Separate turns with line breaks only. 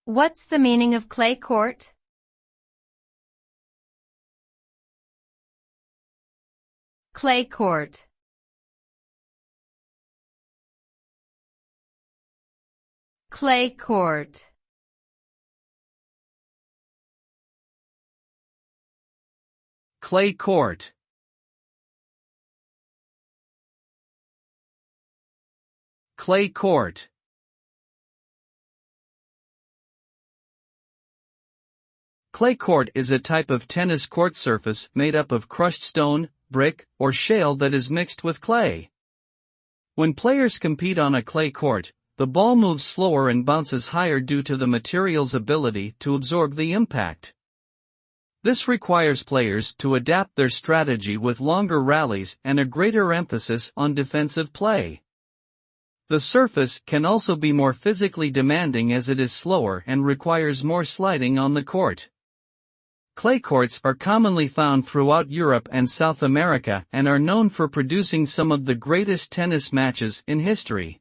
What's the meaning of clay court? Clay court. Clay court.
Clay court. Clay court. Clay court is a type of tennis court surface made up of crushed stone, brick, or shale that is mixed with clay. When players compete on a clay court, the ball moves slower and bounces higher due to the material's ability to absorb the impact. This requires players to adapt their strategy with longer rallies and a greater emphasis on defensive play. The surface can also be more physically demanding as it is slower and requires more sliding on the court. Clay courts are commonly found throughout Europe and South America and are known for producing some of the greatest tennis matches in history.